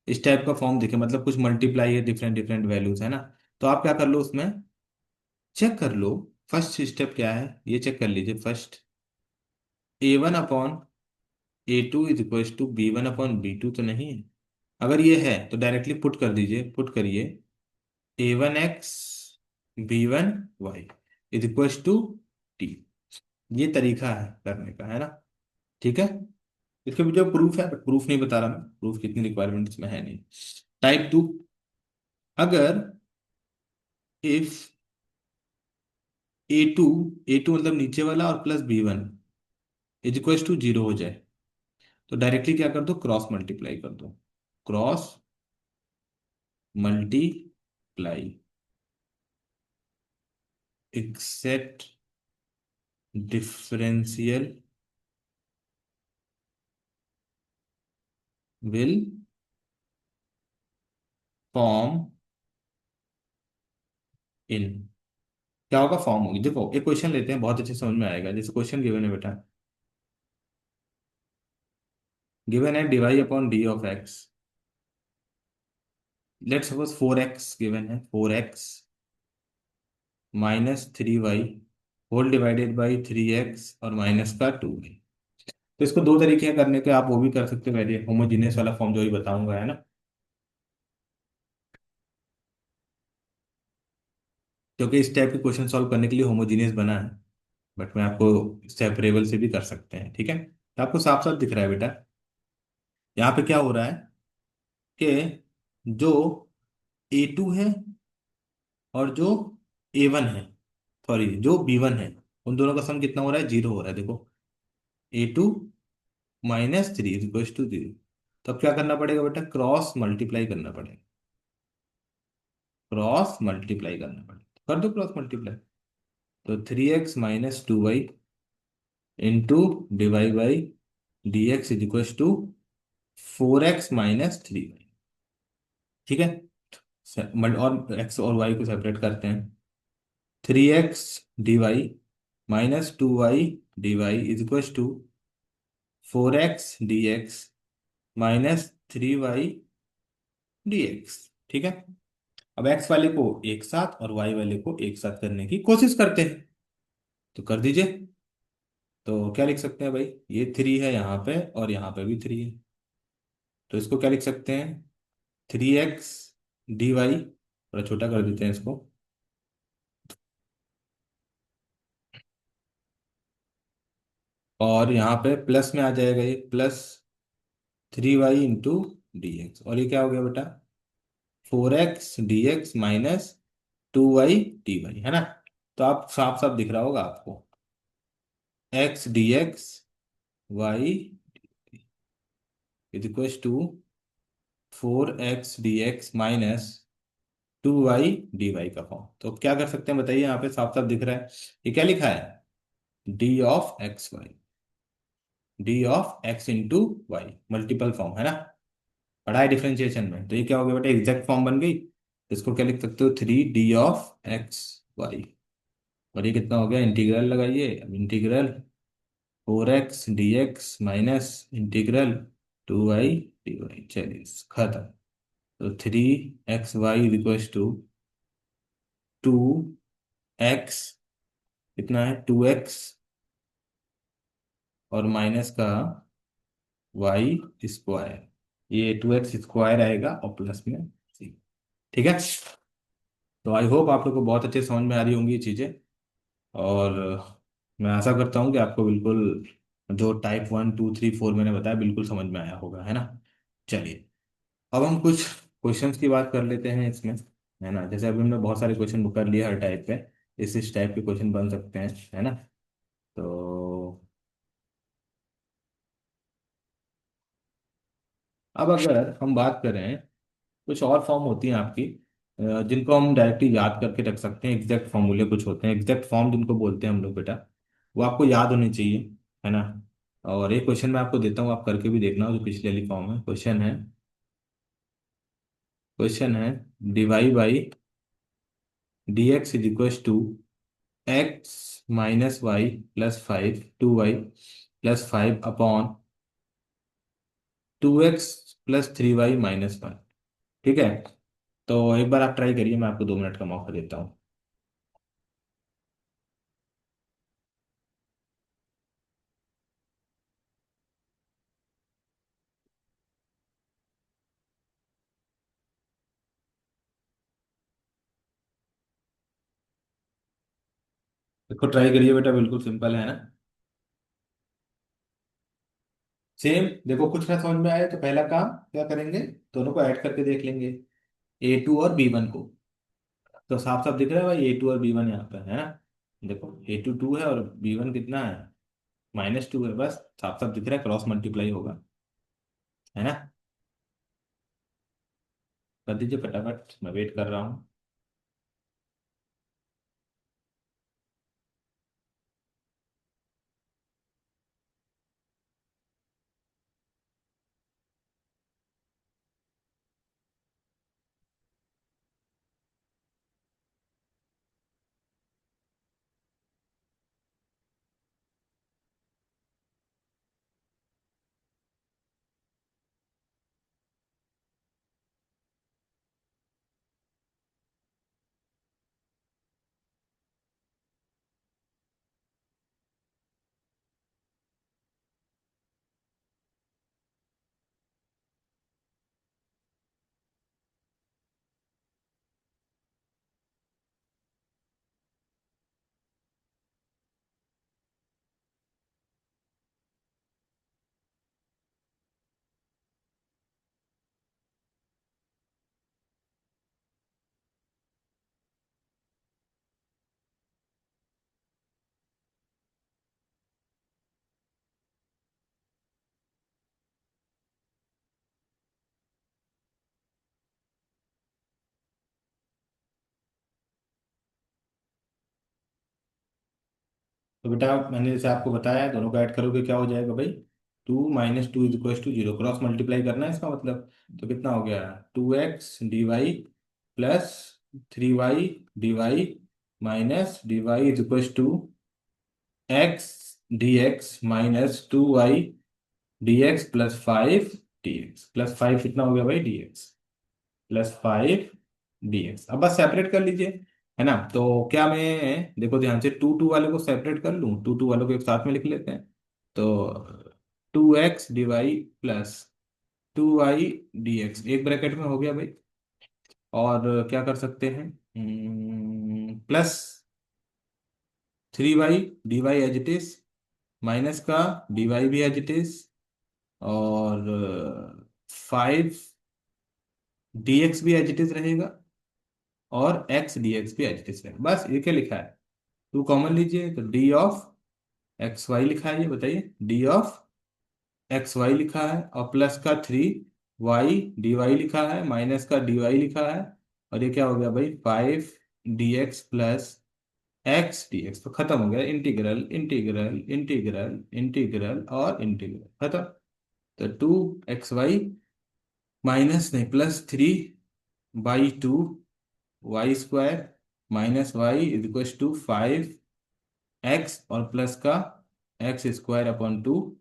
इस टाइप का फॉर्म दिखे, मतलब कुछ मल्टीप्लाई है, डिफरेंट डिफरेंट वैल्यूज, है ना, तो आप क्या कर लो उसमें, चेक कर लो, फर्स्ट स्टेप क्या है ये चेक कर लीजिए, first A one upon A two is equal to B one upon B two तो नहीं है, अगर ये है तो डायरेक्टली पुट कर दीजिए, पुट करिए a one x b one y is equal to t, ये तरीका है करने का, है ना। ठीक है, इसके भी जो प्रूफ है, बट प्रूफ नहीं बता रहा मैं, प्रूफ कितनी रिक्वायरमेंट इसमें है नहीं। टाइप टू, अगर इफ ए टू मतलब नीचे वाला और plus B1 is equal to zero हो जाए, तो डायरेक्टली क्या कर दो, क्रॉस मल्टीप्लाई कर दो। Cross multiply, except differential will form in, क्या होगा, फॉर्म होगी। देखो एक क्वेश्चन लेते हैं, बहुत अच्छे समझ में आएगा। जैसे क्वेश्चन गिवन है बेटा, गिवन है d y upon d of x. Let suppose 4x given है, 4x -3y whole divided by 3x और माइनस का 2y। तो इसको दो तरीके हैं करने के, आप वो भी कर सकते हो, वैसे होमोजीनियस वाला फॉर्म जो भी बताऊंगा, है ना। क्योंकि इस टाइप के क्वेश्चन सॉल्व करने के लिए होमोजीनियस बना है, बट मैं आपको सेपरेबल से भी कर सकते हैं, ठीक है। तो आपको साफ साफ दिख रहा है बेटा, यहाँ पे क्या हो रहा है कि जो A2 है और जो A1 है, सॉरी जो B1 है, उन दोनों का सम कितना हो रहा है, जीरो हो रहा है। देखो A2 -3 = 0। तो अब क्या करना पड़ेगा बेटा, क्रॉस मल्टीप्लाई करना पड़ेगा, क्रॉस मल्टीप्लाई करना पड़ेगा, कर दो क्रॉस मल्टीप्लाई। तो 3x - 2y into divide by dx = 4x - 3y, ठीक है। और x और y को सेपरेट करते हैं। 3x dy - 2y = 4x dx - 3y dx, ठीक है। अब x वाले को एक साथ और y वाले को एक साथ करने की कोशिश करते हैं, तो कर दीजिए। तो क्या लिख सकते हैं भाई, ये 3 है यहाँ पे और यहाँ पे भी 3 है, तो इसको क्या लिख सकते हैं, 3x dy, थोड़ा छोटा कर देते हैं इसको, और यहाँ पे प्लस में आ जाएगा ये +3y × dx, और ये क्या हो गया बेटा, 4x dx - 2y dy, है ना। तो आप साफ साफ दिख रहा होगा आपको, x dx y = 4x dx - 2y dy का फॉर्म। तो क्या कर सकते हैं बताइए, यहाँ पे साफ साफ दिख रहा है, ये क्या लिखा है, d of x multiple form, है ना। पढ़ा है डिफरेंशिएशन में, तो ये क्या हो गया बेटा, एग्जैक्ट फॉर्म बन गई। इसको क्या लिख सकते हो, 3 d ऑफ x y, और ये कितना हो गया, इंटीग्रल लगाइए अब, integral 4x dx - integral 2y dy, चलिए खत्म। तो 3xy = 2x, कितना है, 2x और माइनस का y², ये 2x² आएगा और प्लस में c, ठीक है। तो आई होप आप लोग को बहुत अच्छे समझ में आ रही होंगी ये चीज़ें, और मैं आशा करता हूँ कि आपको बिल्कुल जो टाइप 1 2 3 4 मैंने बताया बिल्कुल समझ में आया होगा, है ना। चलिए अब हम कुछ क्वेश्चंस की बात कर लेते हैं इसमें, है ना। जैसे अभी हमने बहुत सारे क्वेश्चन कर लिए हर टाइप पे, इस टाइप के क्वेश्चन बन सकते हैं, है ना। तो अब अगर हम बात करें, कुछ और फॉर्म होती हैं आपकी, जिनको हम डायरेक्टली याद करके रख सकते हैं। एग्जैक्ट फॉर्मूले कुछ होते हैं, एग्जैक्ट फॉर्म जिनको बोलते हैं हम लोग बेटा, वो आपको याद होनी चाहिए, है ना। और एक क्वेश्चन मैं आपको देता हूँ, आप करके भी देखना, जो पिछले वाली फॉर्म है। क्वेश्चन है Dibai by dx = x - y + 5 2y + 5 upon 2x + 3y - 1, ठीक है। तो एक बार आप ट्राई करिए, मैं आपको 2 मिनट का मौका देता हूँ। देखो ट्राई करिए बेटा, बिल्कुल सिंपल है ना। सेम देखो, कुछ ना समझ में आए तो पहला काम क्या करेंगे, दोनों को ऐड करके देख लेंगे, A2 और B1 को। तो साफ साफ दिख रहा है भाई, A2 और B1 यहाँ पे है ना। देखो A2 2 है और B1 कितना है, -2 है, बस साफ साफ दिख रहा है, क्रॉस मल्टीप्लाई होगा, है ना। कर दीजिए फटाफट, मैं वेट कर रहा हूँ। तो बेटा मैंने जैसे आपको बताया, दोनों को ऐड करोगे क्या हो जाएगा भाई, 2 - 2 = 0, क्रॉस मल्टीप्लाई करना है इसका मतलब। तो कितना हो गया, 2x dy plus 3y dy -dy = x dx - 2y dx + 5 dx, +5 कितना हो गया भाई dx, +5 dx। अब बस सेपरेट कर लीजिए, है ना। तो क्या मैं देखो ध्यान से, 2 2 वाले को सेपरेट कर लूँ, 2 2 वालों को एक साथ में लिख लेते हैं। तो 2x dy plus 2y dx एक ब्रैकेट में हो गया भाई। और क्या कर सकते हैं, plus 3y dy as it is, minus का dy भी एज इट इज, और 5 dx भी एज इट इज रहेगा, और x dx भी एज इट इज रहेगा। बस ये क्या लिखा है, टू कॉमन लीजिए तो d ऑफ एक्स वाई लिखा है, ये बताइए, d ऑफ एक्स वाई लिखा है, और प्लस का 3y dy लिखा है, माइनस का dy लिखा है, और ये क्या हो गया भाई, 5 dx प्लस एक्स dx। तो खत्म हो गया, इंटीग्रल इंटीग्रल इंटीग्रल इंटीग्रल और इंटीग्रल खत्म। तो 2xy माइनस नहीं +3/2 y² -y = 5x, और प्लस का x² / 2,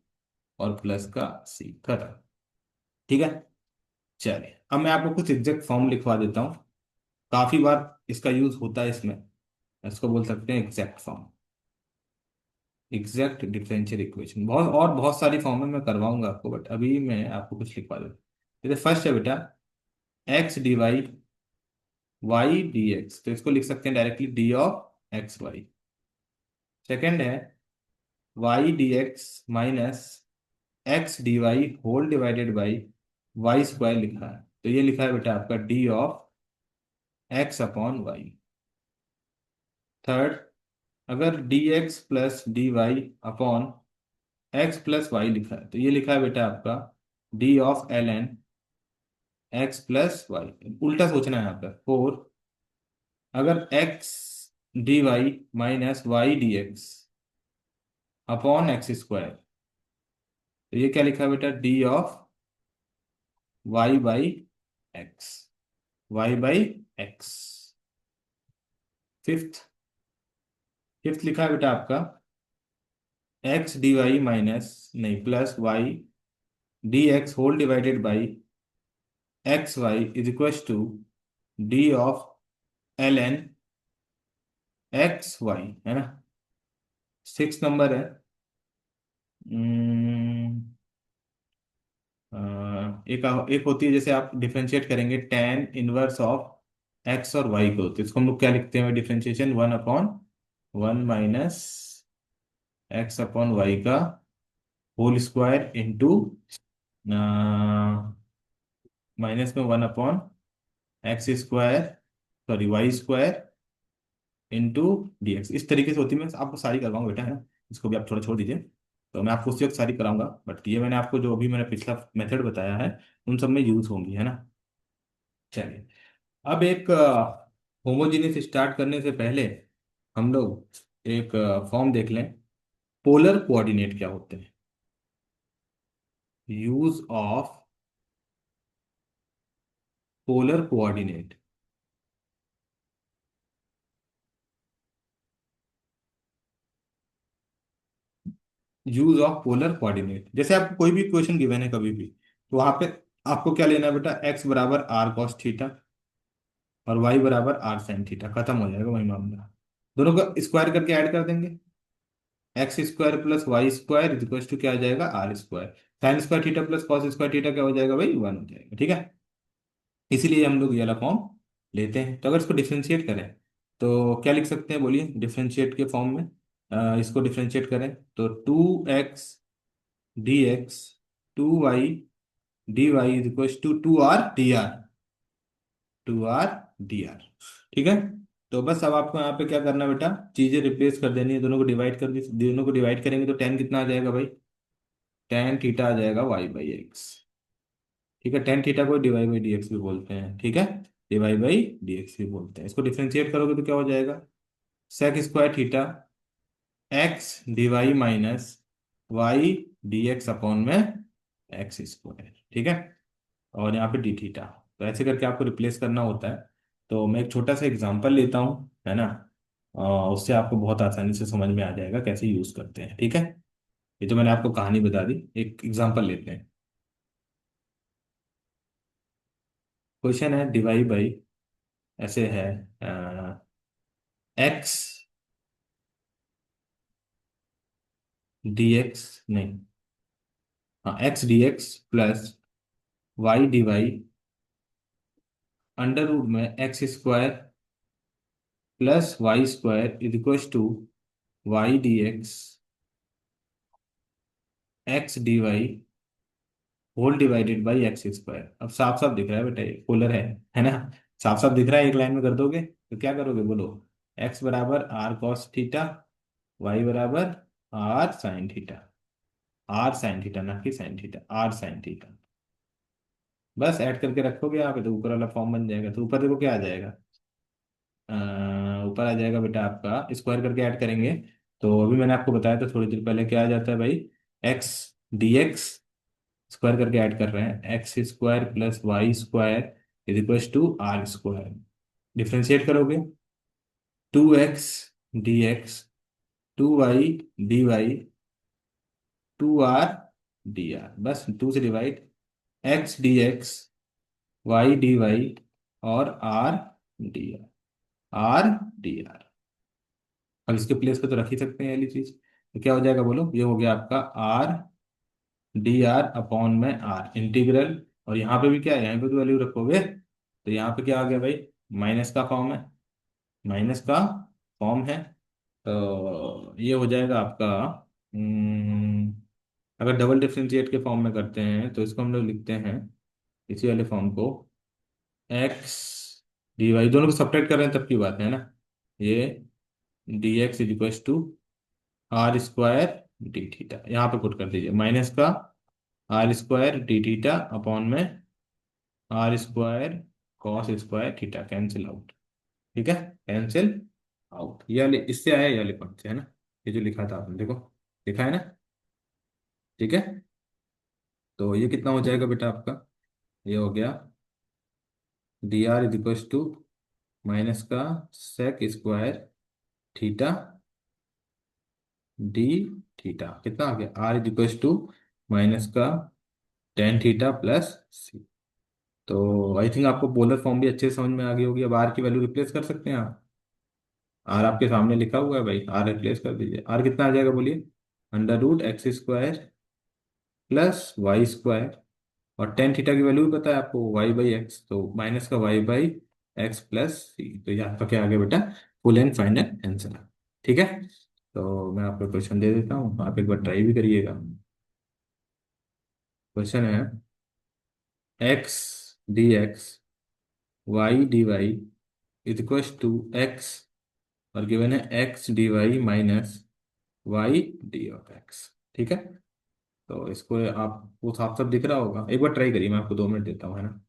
और प्लस का c, खत्म। ठीक है, चलिए अब मैं आपको कुछ एग्जैक्ट फॉर्म लिखवा देता हूँ, काफी बार इसका यूज होता है इसमें, इसको बोल सकते हैं exact form, exact differential equation. बहुत सारी फॉर्म में मैं करवाऊंगा आपको, बट अभी मैं आपको कुछ लिखवा देता हूँ। जैसे फर्स्ट है बेटा, x dy y dx, तो इसको लिख सकते हैं directly d of X Y. Second है y dx minus x dy whole divided by y² लिखा है, तो ये लिखा है बेटा आपका d ऑफ x/y। थर्ड, अगर dx plus dy upon x plus Y लिखा है, तो ये लिखा है बेटा आपका d of ln x plus Y. उल्टा सोचना है यहाँ पर। फोर, अगर x dy minus Y dx upon x², तो ये क्या लिखा है बेटा, d of y/x, y/x। Fifth, fifth लिखा है बेटा आपका x dy माइनस नहीं plus y dx whole divided by xy = d of ln xy, है ना। सिक्स नंबर है, हम्म, एक एक होती है, जैसे आप डिफरेंशिएट करेंगे tan इनवर्स ऑफ x और y को, तो इसको हम लोग क्या लिखते हैं डिफरेंशिएशन, 1/1 - x/y का होल स्क्वायर इंटू माइनस में 1 upon X square, sorry Y square into DX. इस तरीके से होती है। मैं आपको सारी करवाऊंगा बेटा, है ना। इसको भी आप थोड़ा छोड़ दीजिए। तो मैं आपको उसी वक्त सारी कराऊंगा, बट ये मैंने आपको जो अभी मैंने पिछला मेथड बताया है उन सब में यूज होंगी, है ना। चलिए, अब एक होमोजीनियस स्टार्ट करने से पहले हम लोग एक फॉर्म देख लें। पोलर कोऑर्डिनेट क्या होते हैं? Use of polar coordinate. Use of polar coordinate, जैसे आपको कोई भी क्वेश्चन गिवन है कभी भी, तो वहां पे आपको क्या लेना है बेटा? एक्स बराबर आर कॉस थीटा और वाई बराबर आर साइन थीटा। खत्म हो जाएगा वही मामला। दोनों को स्क्वायर करके ऐड कर देंगे। X square plus Y square equal to क्या आ जाएगा? R square. Sine square theta plus cos square theta क्या हो जाएगा भाई? 1 हो जाएगा, ठीक है। इसीलिए हम लोग ये वाला फॉर्म लेते हैं। तो अगर इसको डिफ्रेंशिएट करें तो क्या लिख सकते हैं? बोलिए, डिफ्रेंशिएट के फॉर्म में इसको डिफ्रेंशिएट करें तो 2x dx 2y dy is equal to 2r dr, 2r dr, ठीक है। तो बस अब आपको यहाँ पे क्या करना है बेटा? चीजें रिप्लेस कर देनी है, दोनों को डिवाइड कर दी, दोनों को डिवाइड करेंगे तो टेन कितना आ जाएगा भाई? टेन थीटा आ जाएगा वाई बाई एक्स, ठीक है। टेन थीटा को डिवाई बाई डी एक्स भी बोलते हैं, ठीक है। डिवाई बाई डी एक्स भी बोलते हैं। इसको डिफ्रेंशिएट करोगे तो क्या हो जाएगा? Sec square theta X D Y minus Y D X upon में एक्स स्क्वायर, ठीक है। और यहाँ पे डी थीटा। तो ऐसे करके आपको रिप्लेस करना होता है। तो मैं एक छोटा सा एग्जांपल लेता हूँ, है ना। उससे आपको बहुत आसानी से समझ में आ जाएगा कैसे यूज करते हैं, ठीक है। ये तो मैंने आपको कहानी बता दी, एक एग्जांपल लेते हैं। क्वेश्चन है डिवाइड बाई, ऐसे है एक्स डी एक्स, नहीं, हाँ x D x plus y D y under root में x square plus Y square is equal to y D x D y whole divided by x square. अब साफ साफ दिख रहा है बेटा, ये पोलर है ना। साफ साफ दिख रहा है, एक लाइन में कर दोगे तो क्या करोगे बोलो? एक्स बराबर आर कॉस थीटा, वाई बराबर R sine theta. R sine theta, ना कि sine theta, R sine theta. बस ऐड करके रखोगे यहाँ पे तो ऊपर वाला फॉर्म बन जाएगा। तो ऊपर देखो क्या आ जाएगा? अ, ऊपर आ जाएगा बेटा आपका, स्क्वायर करके ऐड करेंगे तो अभी मैंने आपको बताया था थोड़ी देर पहले, क्या आ जाता है भाई? एक्स डी एक्स स्क्वायर करके ऐड कर रहे हैं, x square plus Y square is equal to r square. Differentiate करोगे, 2x D x 2y d y 2r d r, बस 2 से divide, x D x y D y और r d r, r d r. अब इसके place पे तो रख ही सकते हैं ये वाली चीज। तो क्या हो जाएगा बोलो? ये हो गया आपका आर डी आर अपॉन में आर इंटीग्रल। और यहाँ पे भी क्या है? यहाँ पे तो वैल्यू रखोगे तो यहाँ पे क्या आ गया भाई? माइनस का फॉर्म है, माइनस का फॉर्म है। तो ये हो जाएगा आपका हम्म, अगर डबल डिफरेंशिएट के फॉर्म में करते हैं तो इसको हम लोग लिखते हैं, इसी वाले फॉर्म को, एक्स डी वाई, दोनों को सब्ट्रैक्ट कर रहे हैं तब की बात है ना। ये d x is equal to r square d theta, यहाँ पे पुट कर दीजिए माइनस का r square d theta upon में r square cos square theta, cancel out, ठीक है। कैंसिल आउट, ये वाले इससे आया, ये वाले पॉइंट से, है ना। ये जो लिखा था आपने देखो, लिखा है ना, ठीक है। तो ये कितना हो जाएगा बेटा आपका? ये हो गया d r is equal to minus का sec square theta d theta, कितना आ गया? R is equal to minus का टेन थीटा प्लस सी। तो आई थिंक आपको पोलर फॉर्म भी अच्छे से समझ में आ गई होगी। अब आर की वैल्यू रिप्लेस कर सकते हैं आप। आर आपके सामने लिखा हुआ है भाई, आर रिप्लेस कर दीजिए। आर कितना आ जाएगा बोलिए? Under root X square plus Y square, और टेन थीटा की वैल्यू भी पता है आपको, वाई बाई एक्स, तो माइनस का वाई बाई एक्स प्लस सी। तो ये आपका क्या आ गया बेटा? फुल एंड फाइनल आंसर, ठीक है। तो मैं आपको क्वेश्चन दे देता हूँ, आप एक बार ट्राई भी करिएगा। क्वेश्चन है x D x y D Y is equal to x, और गिवन है x D Y minus Y d of x. ठीक है, तो इसको आपको साफ साफ दिख रहा होगा, एक बार ट्राई करिए, मैं आपको 2 मिनट देता हूँ, है ना।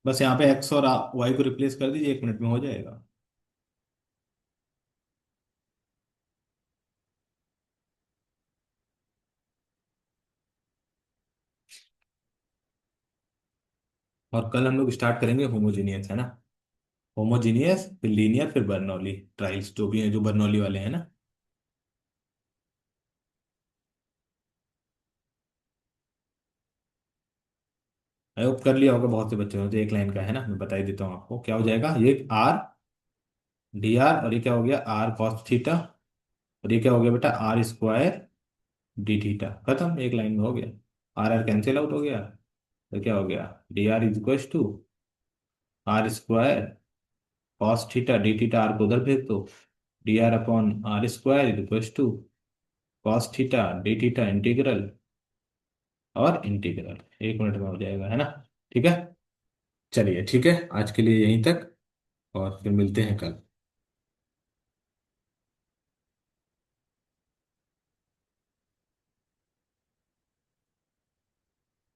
बस यहाँ पे एक्स और वाई को रिप्लेस कर दीजिए, 1 मिनट में हो जाएगा। और कल हम लोग स्टार्ट करेंगे होमोजीनियस, है ना। होमोजीनियस, फिर लीनियर, फिर बर्नौली ट्रायल्स, जो भी हैं, जो बर्नौली वाले हैं ना। आई होप कर लिया होगा बहुत से बच्चों ने, तो एक लाइन का है ना, मैं बता ही देता हूँ आपको क्या हो जाएगा। ये आर डी आर, और ये क्या हो गया, आर कॉस थीटा, और ये क्या हो गया बेटा, आर स्क्वायर डी थीटा। खत्म, एक लाइन में हो गया। आर आर कैंसिल आउट हो गया, तो क्या हो गया, d r is equal to r square cos theta d theta, r को उधर भेज दो, d r upon r square is equal to cos theta d theta integral और इंटीग्रल। 1 मिनट में हो जाएगा, है ना। ठीक है, चलिए ठीक है, आज के लिए यहीं तक, और फिर मिलते हैं कल।